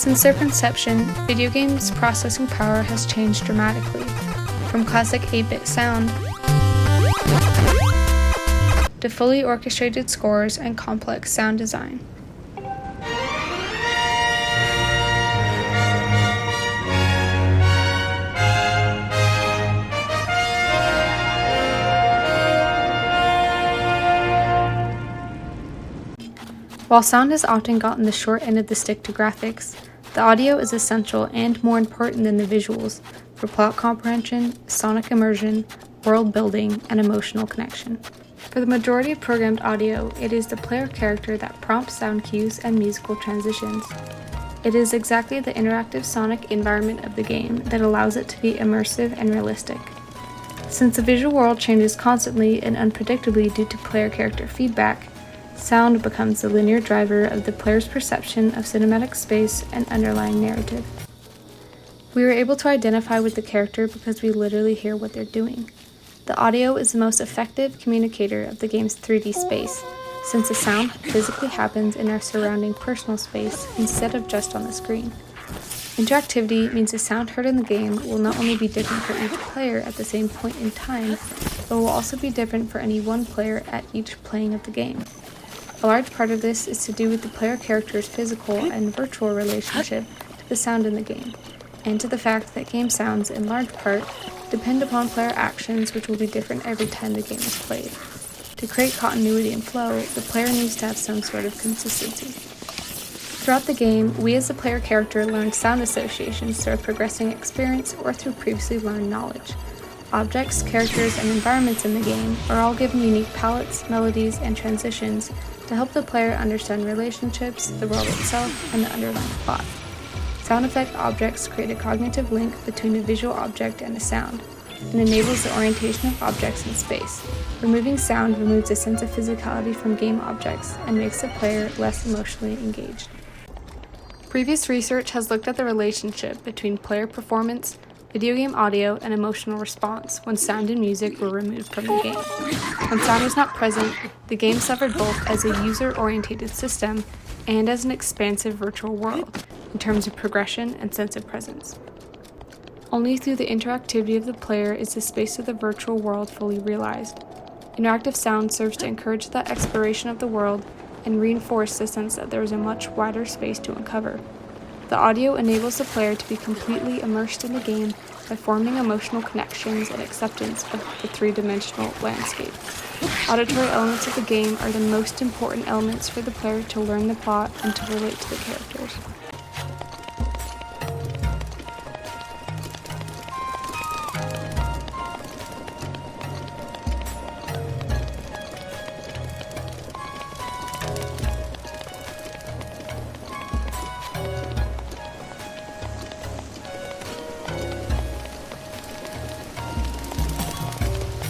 Since their conception, video games' processing power has changed dramatically, from classic 8-bit sound to fully orchestrated scores and complex sound design. While sound has often gotten the short end of the stick to graphics, the audio is essential and more important than the visuals for plot comprehension, sonic immersion, world building, and emotional connection. For the majority of programmed audio, it is the player character that prompts sound cues and musical transitions. It is exactly the interactive sonic environment of the game that allows it to be immersive and realistic. Since the visual world changes constantly and unpredictably due to player character feedback, sound becomes the linear driver of the player's perception of cinematic space and underlying narrative. We are able to identify with the character because we literally hear what they're doing. The audio is the most effective communicator of the game's 3D space, since the sound physically happens in our surrounding personal space instead of just on the screen. Interactivity means the sound heard in the game will not only be different for each player at the same point in time, but will also be different for any one player at each playing of the game. A large part of this is to do with the player character's physical and virtual relationship to the sound in the game, and to the fact that game sounds, in large part, depend upon player actions which will be different every time the game is played. To create continuity and flow, the player needs to have some sort of consistency. Throughout the game, we as the player character learn sound associations through a progressing experience or through previously learned knowledge. Objects, characters, and environments in the game are all given unique palettes, melodies, and transitions to help the player understand relationships, the world itself, and the underlying plot. Sound effect objects create a cognitive link between a visual object and a sound, and enables the orientation of objects in space. Removing sound removes a sense of physicality from game objects and makes the player less emotionally engaged. Previous research has looked at the relationship between player performance, video game audio, and emotional response when sound and music were removed from the game. When sound was not present, the game suffered both as a user-oriented system and as an expansive virtual world, in terms of progression and sense of presence. Only through the interactivity of the player is the space of the virtual world fully realized. Interactive sound serves to encourage the exploration of the world and reinforce the sense that there is a much wider space to uncover. The audio enables the player to be completely immersed in the game by forming emotional connections and acceptance of the three-dimensional landscape. Auditory elements of the game are the most important elements for the player to learn the plot and to relate to the characters.